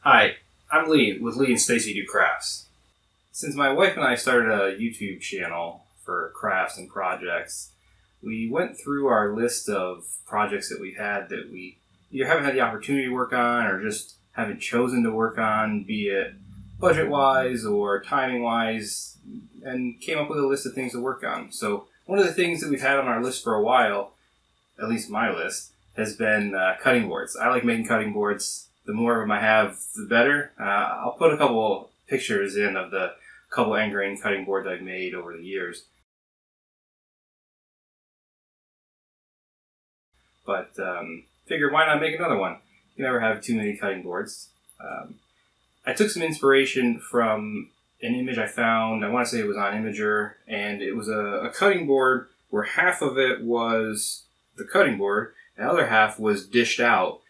Hi, I'm Lee with Lee and Stacy Do Crafts. Since my wife and I started a YouTube channel for crafts and projects, we went through our list of projects that we've had that we either haven't had the opportunity to work on or just haven't chosen to work on, be it budget-wise or timing-wise, and came up with a list of things to work on. So one of the things that we've had on our list for a while, at least my list, has been cutting boards. I like making cutting boards. The more of them I have, the better. I'll put a couple pictures in of the couple end grain cutting boards I've made over the years. But figured why not make another one? You never have too many cutting boards. I took some inspiration from an image I found. I want to say it was on Imager, and it was a cutting board where half of it was the cutting board, and the other half was dished out.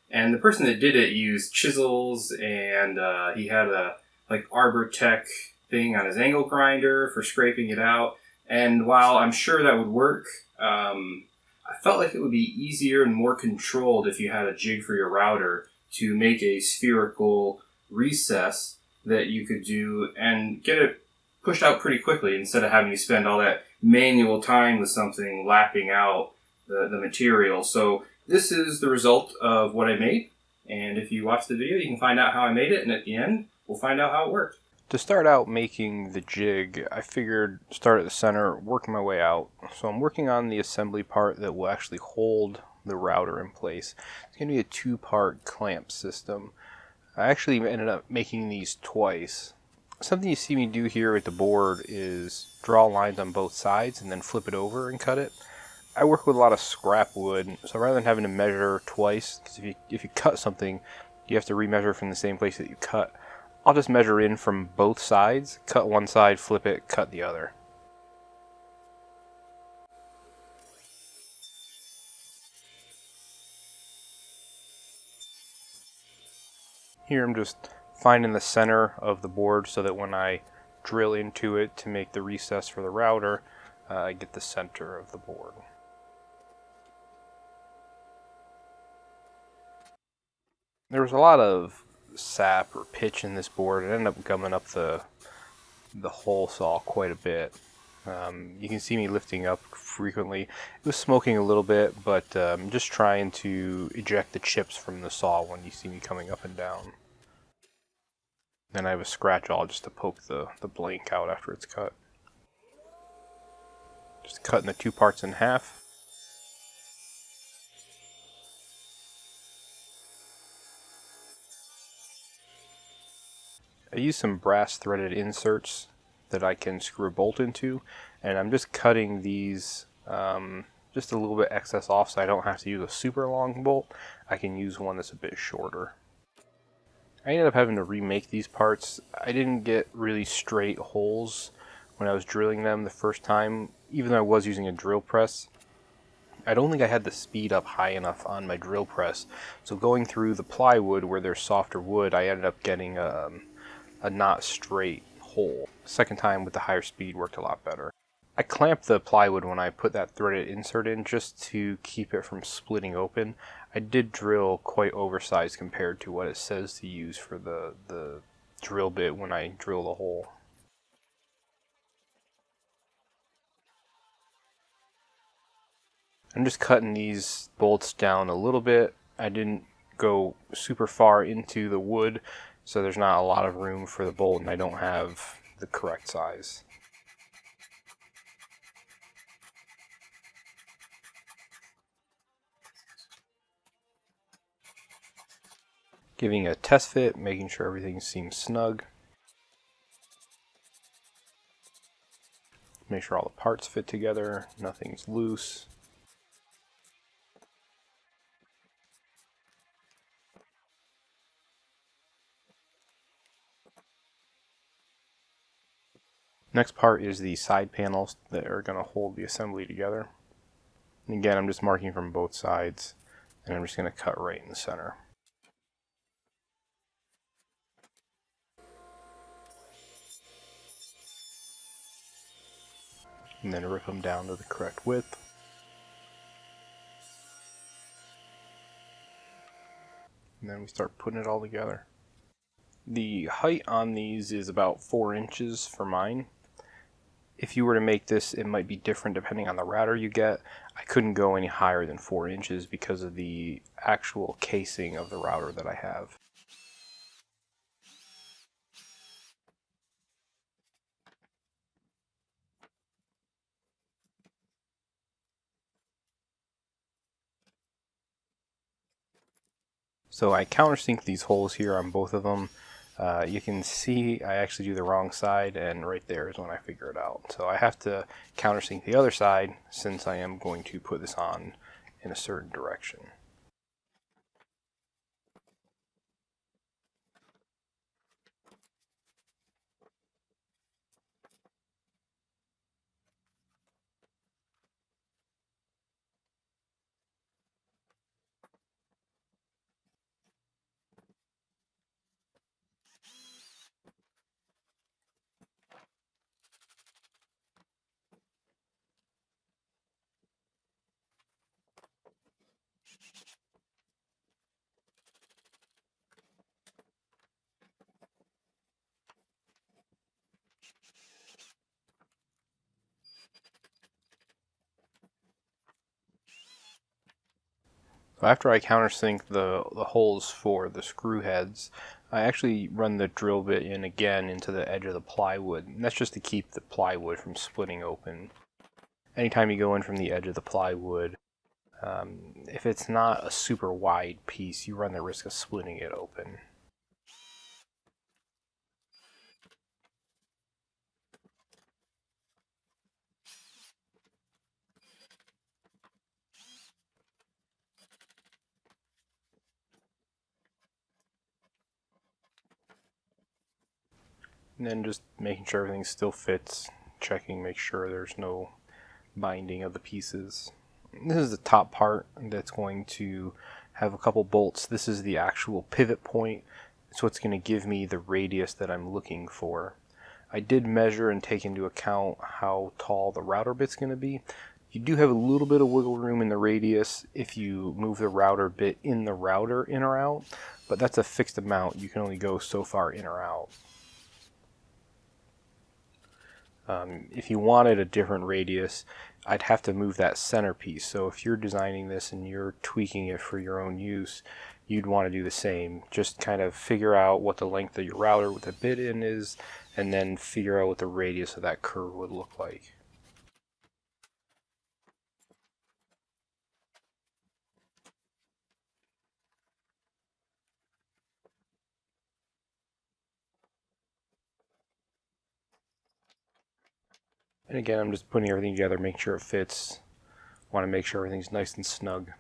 And the person that did it used chisels, and he had a Arbor Tech thing on his angle grinder for scraping it out. And while I'm sure that would work, I felt like it would be easier and more controlled if you had a jig for your router to make a spherical recess that you could do and get it pushed out pretty quickly instead of having to spend all that manual time with something lapping out the material. So this is the result of what I made, and if you watch the video, you can find out how I made it, and at the end, we'll find out how it worked. To start out making the jig, I figured start at the center, work my way out. So I'm working on the assembly part that will actually hold the router in place. It's going to be a two-part clamp system. I actually ended up making these twice. Something you see me do here with the board is draw lines on both sides and then flip it over and cut it. I work with a lot of scrap wood, so rather than having to measure twice, because if you cut something, you have to remeasure from the same place that you cut, I'll just measure in from both sides, cut one side, flip it, cut the other. Here I'm just finding the center of the board so that when I drill into it to make the recess for the router, I get the center of the board. There was a lot of sap or pitch in this board. It ended up gumming up the hole saw quite a bit. You can see me lifting up frequently. It was smoking a little bit, but I'm just trying to eject the chips from the saw when you see me coming up and down. Then I have a scratch awl just to poke the blank out after it's cut. Just cutting the two parts in half. I use some brass threaded inserts that I can screw a bolt into, and I'm just cutting these just a little bit excess off so I don't have to use a super long bolt. I can use one that's a bit shorter. I ended up having to remake these parts. I didn't get really straight holes when I was drilling them the first time, even though I was using a drill press. I don't think I had the speed up high enough on my drill press, so going through the plywood where there's softer wood, I ended up getting a not straight hole. Second time with the higher speed worked a lot better. I clamped the plywood when I put that threaded insert in just to keep it from splitting open. I did drill quite oversized compared to what it says to use for the drill bit when I drill the hole. I'm just cutting these bolts down a little bit. I didn't go super far into the wood, so there's not a lot of room for the bolt, and I don't have the correct size. Giving a test fit, making sure everything seems snug. Make sure all the parts fit together, nothing's loose. Next part is the side panels that are going to hold the assembly together. And again, I'm just marking from both sides, and I'm just going to cut right in the center. And then rip them down to the correct width. and then we start putting it all together. The height on these is about 4 inches for mine. If you were to make this, it might be different depending on the router you get. I couldn't go any higher than 4 inches because of the actual casing of the router that I have. So I countersink these holes here on both of them. You can see I actually do the wrong side, and right there is when I figure it out. So I have to countersink the other side since I am going to put this on in a certain direction. So after I countersink the holes for the screw heads, I actually run the drill bit in again into the edge of the plywood. And that's just to keep the plywood from splitting open. Anytime you go in from the edge of the plywood, if it's not a super wide piece, you run the risk of splitting it open. And then just making sure everything still fits, checking, make sure there's no binding of the pieces. This is the top part that's going to have a couple bolts. This is the actual pivot point. It's what's going to give me the radius that I'm looking for. I did measure and take into account how tall the router bit's going to be. You do have a little bit of wiggle room in the radius if you move the router bit in the router in or out, but that's a fixed amount. You can only go so far in or out. If you wanted a different radius, I'd have to move that centerpiece. So if you're designing this and you're tweaking it for your own use, you'd want to do the same. Just kind of figure out what the length of your router with the bit in is, and then figure out what the radius of that curve would look like. And again, I'm just putting everything together, making sure it fits. Want to make sure everything's nice and snug.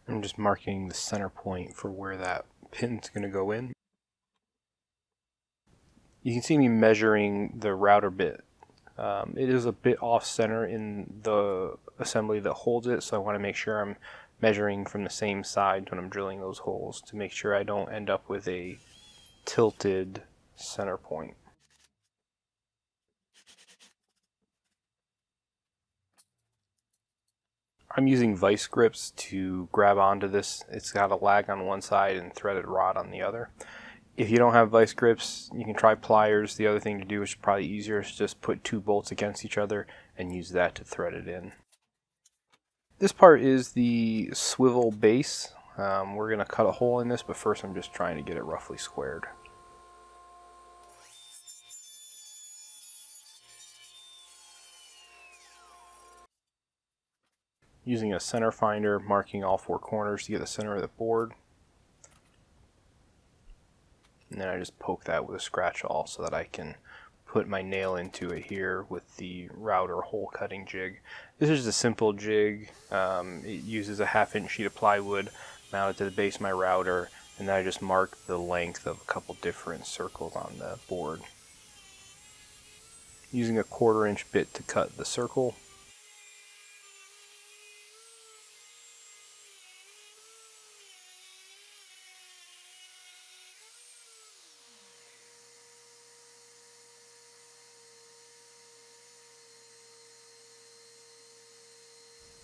I'm just marking the center point for where that pin's going to go in. You can see me measuring the router bit. It is a bit off center in the assembly that holds it, so I want to make sure I'm measuring from the same side when I'm drilling those holes to make sure I don't end up with a tilted center point. I'm using vice grips to grab onto this. It's got a lag on one side and threaded rod on the other. If you don't have vice grips, you can try pliers. The other thing to do, which is probably easier, is just put 2 bolts against each other and use that to thread it in. This part is the swivel base. We're going to cut a hole in this, but first I'm just trying to get it roughly squared. Using a center finder, marking all 4 corners to get the center of the board. And then I just poke that with a scratch awl so that I can put my nail into it here with the router hole cutting jig. This is a simple jig. It uses a 1/2 inch sheet of plywood mounted to the base of my router, and then I just mark the length of a couple different circles on the board. using a 1/4" bit to cut the circle.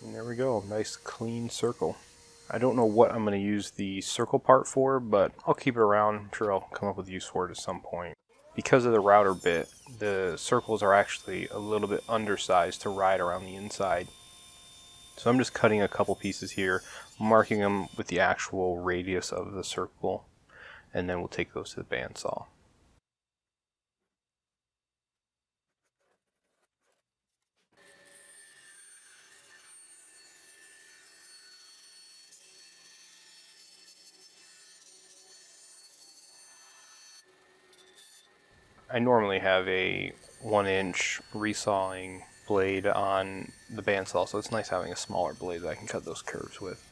And there we go, nice clean circle. I don't know what I'm going to use the circle part for, but I'll keep it around. I'm sure I'll come up with use for it at some point. Because of the router bit, the circles are actually a little bit undersized to ride around the inside. So I'm just cutting a couple pieces here, marking them with the actual radius of the circle, and then we'll take those to the bandsaw. I normally have a 1" resawing blade on the bandsaw, so it's nice having a smaller blade that I can cut those curves with.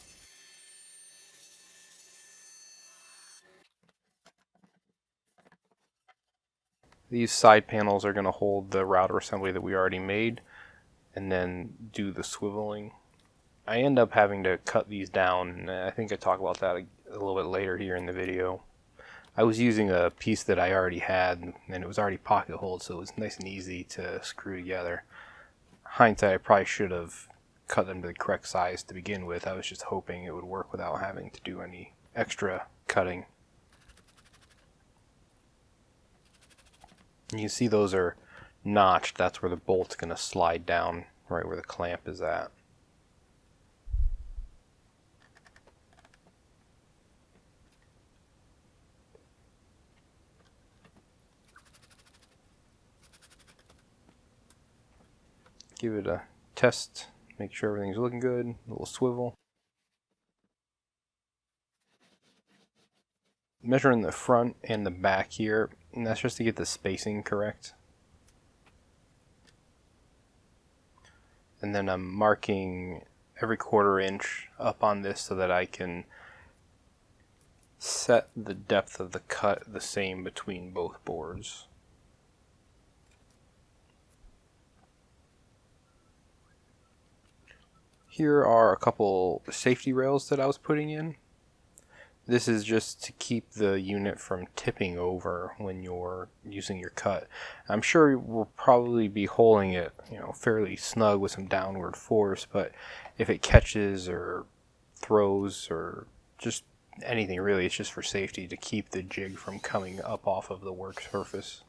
These side panels are going to hold the router assembly that we already made and then do the swiveling. I end up having to cut these down, and I think I talk about that a little bit later here in the video. I was using a piece that I already had, and it was already pocket holed, so it was nice and easy to screw together. Hindsight, I probably should have cut them to the correct size to begin with. I was just hoping it would work without having to do any extra cutting. You can see those are notched. That's where the bolt's going to slide down, right where the clamp is at. Give it a test, make sure everything's looking good, a little swivel. Measuring the front and the back here, and that's just to get the spacing correct. And then I'm marking every 1/4" up on this so that I can set the depth of the cut the same between both boards. Here are a couple safety rails that I was putting in. This is just to keep the unit from tipping over when you're using your cut. I'm sure we'll probably be holding it, fairly snug with some downward force, but if it catches or throws or just anything really, it's just for safety to keep the jig from coming up off of the work surface.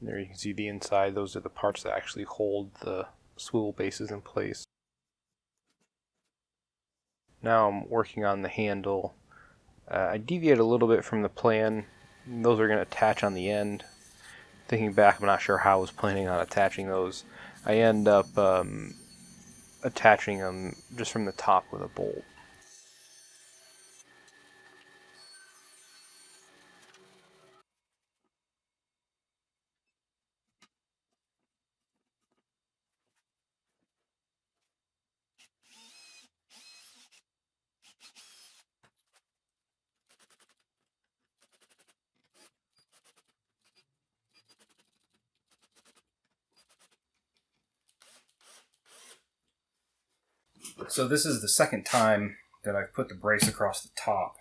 There you can see the inside. Those are the parts that actually hold the swivel bases in place. Now I'm working on the handle. I deviate a little bit from the plan. Those are going to attach on the end. Thinking back, I'm not sure how I was planning on attaching those. I end up attaching them just from the top with a bolt. So this is the second time that I've put the brace across the top.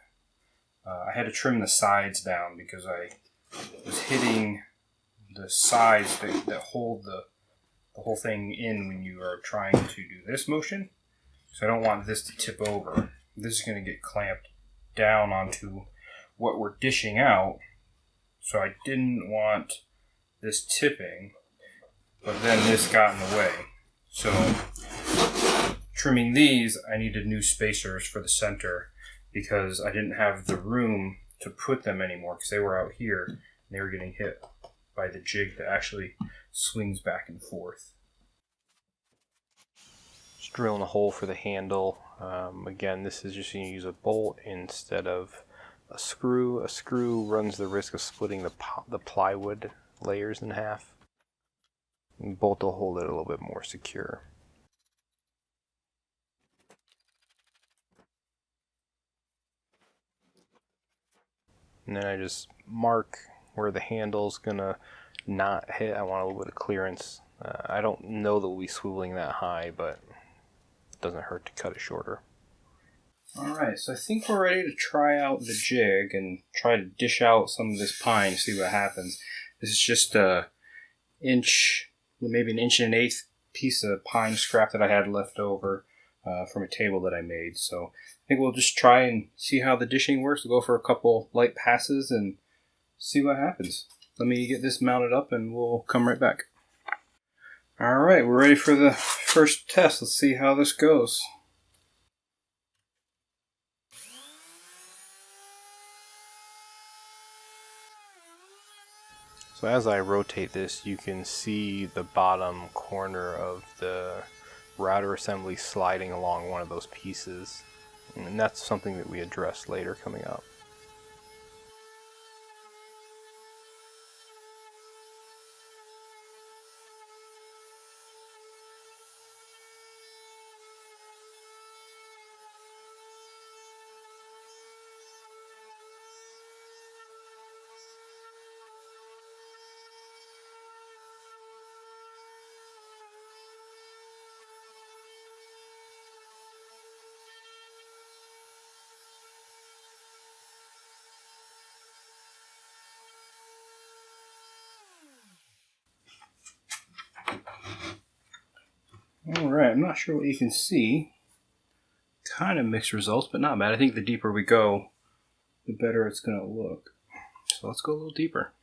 I had to trim the sides down because I was hitting the sides that hold the whole thing in when you are trying to do this motion. So I don't want this to tip over. This is going to get clamped down onto what we're dishing out. So I didn't want this tipping. but then this got in the way. So trimming these, I needed new spacers for the center because I didn't have the room to put them anymore because they were out here and they were getting hit by the jig that actually swings back and forth. Just drilling a hole for the handle. Again, this is just going to use a bolt instead of a screw. A screw runs the risk of splitting the plywood layers in half. And bolt will hold it a little bit more secure. And then I just mark where the handle's gonna not hit. I want a little bit of clearance. I don't know that we'll be swiveling that high, but it doesn't hurt to cut it shorter. Alright, so I think we're ready to try out the jig and try to dish out some of this pine, see what happens. This is just maybe an inch and an eighth piece of pine scrap that I had left over from a table that I made. So I think we'll just try and see how the dishing works. We'll go for a couple light passes and see what happens. Let me get this mounted up and we'll come right back. Alright, we're ready for the first test. Let's see how this goes. So as I rotate this, you can see the bottom corner of the router assembly sliding along one of those pieces. And that's something that we address later coming up. Alright, I'm not sure what you can see. Kind of mixed results, but not bad. I think the deeper we go, the better it's going to look. So let's go a little deeper.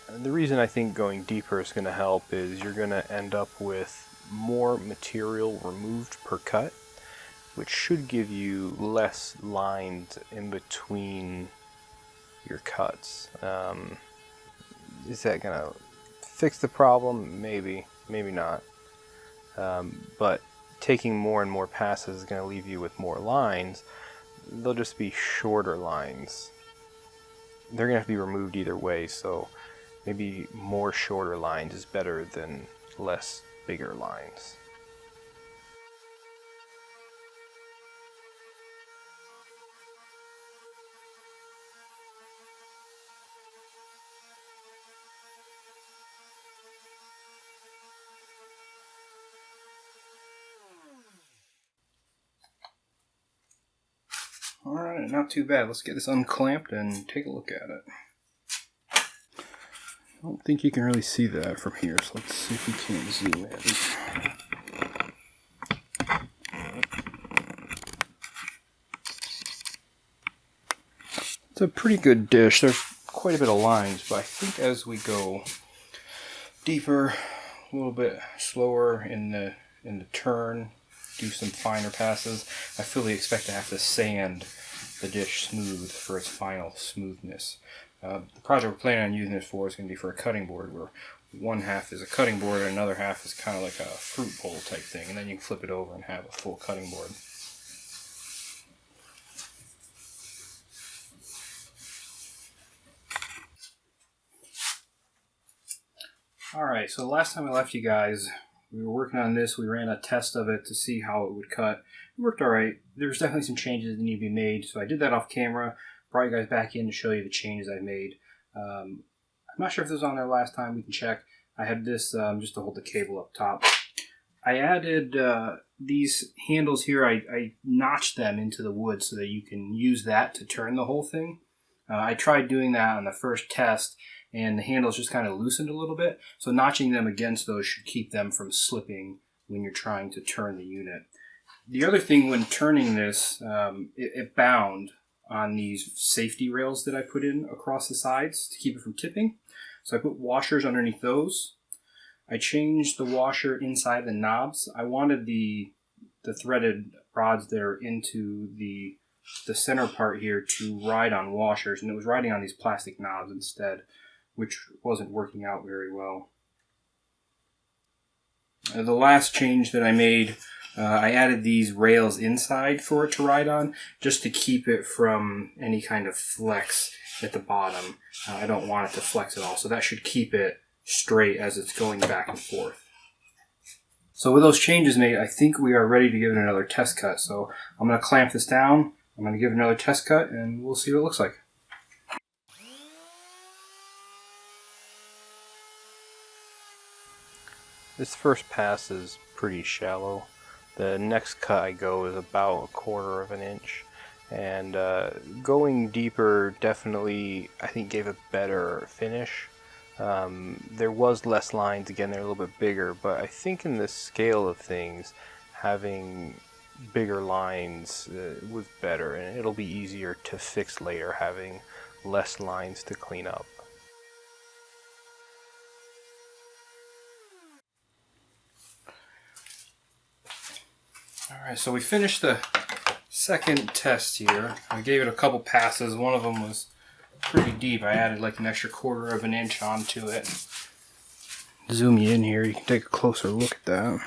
And the reason I think going deeper is going to help is you're going to end up with more material removed per cut, which should give you less lines in between your cuts. Is that going to fix the problem? Maybe, maybe not. But taking more and more passes is going to leave you with more lines. They'll just be shorter lines. They're going to have to be removed either way, so maybe more shorter lines is better than less bigger lines. Alright, not too bad. Let's get this unclamped and take a look at it. I don't think you can really see that from here, so let's see if we can zoom in. It's a pretty good dish. There's quite a bit of lines, but I think as we go deeper, a little bit slower in the turn, do some finer passes, I fully expect to have to sand the dish smooth for its final smoothness. The project we're planning on using this for is going to be for a cutting board, where one half is a cutting board and another half is kind of like a fruit bowl type thing, and then you can flip it over and have a full cutting board. Alright, so the last time I left you guys, we were working on this. We ran a test of it to see how it would cut. It worked alright. There's definitely some changes that need to be made, so I did that off camera. Brought you guys back in to show you the changes I made. I'm not sure if this was on there last time. We can check. I had this just to hold the cable up top. I added these handles here. I notched them into the wood so that you can use that to turn the whole thing. I tried doing that on the first test, and the handles just kind of loosened a little bit. So notching them against those should keep them from slipping when you're trying to turn the unit. The other thing when turning this, it bound on these safety rails that I put in across the sides to keep it from tipping. So I put washers underneath those. I changed the washer inside the knobs. I wanted the threaded rods there into the center part here to ride on washers, and it was riding on these plastic knobs instead, which wasn't working out very well. The last change that I made, I added these rails inside for it to ride on, just to keep it from any kind of flex at the bottom. I don't want it to flex at all, so that should keep it straight as it's going back and forth. So with those changes made, I think we are ready to give it another test cut. So I'm going to clamp this down, I'm going to give it another test cut, and we'll see what it looks like. This first pass is pretty shallow. The next cut I go is about 1/4 of an inch. And going deeper definitely, I think, gave a better finish. There was less lines, again, they're a little bit bigger, but I think in the scale of things, having bigger lines was better, and it'll be easier to fix later having less lines to clean up. Alright, so we finished the second test here. I gave it a couple passes. One of them was pretty deep. I added like an extra 1/4 of an inch onto it. Zoom you in here, you can take a closer look at that.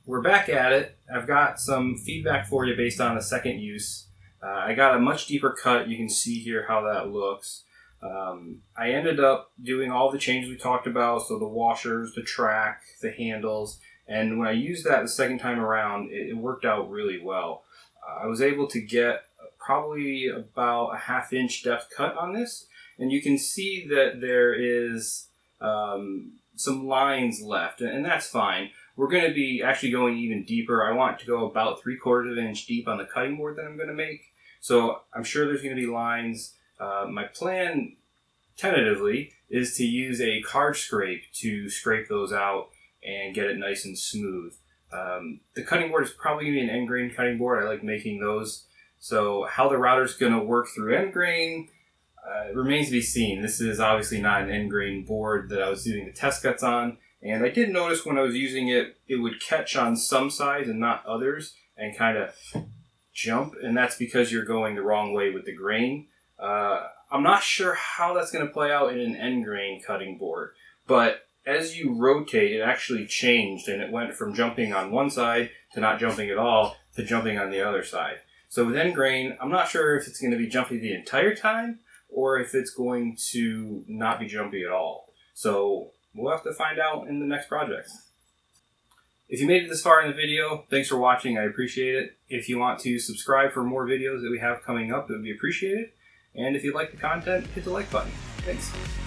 We're back at it. I've got some feedback for you based on the second use. I got a much deeper cut. You can see here how that looks. I ended up doing all the changes we talked about, so the washers, the track, the handles, and when I used that the second time around, it worked out really well. I was able to get probably about a 1/2 inch depth cut on this, and you can see that there is some lines left, and that's fine. We're going to be actually going even deeper. I want to go about 3/4 of an inch deep on the cutting board that I'm going to make, so I'm sure there's going to be lines. My plan, tentatively, is to use a card scrape to scrape those out and get it nice and smooth. The cutting board is probably going to be an end grain cutting board. I like making those. So how the router's going to work through end grain remains to be seen. This is obviously not an end grain board that I was doing the test cuts on. And I did notice when I was using it, it would catch on some sides and not others and kind of jump. And that's because you're going the wrong way with the grain. I'm not sure how that's going to play out in an end grain cutting board. But as you rotate, it actually changed. And it went from jumping on one side to not jumping at all to jumping on the other side. So with end grain, I'm not sure if it's going to be jumpy the entire time or if it's going to not be jumpy at all. So we'll have to find out in the next project. If you made it this far in the video, thanks for watching. I appreciate it. If you want to subscribe for more videos that we have coming up, it would be appreciated. And if you like the content, hit the like button. Thanks.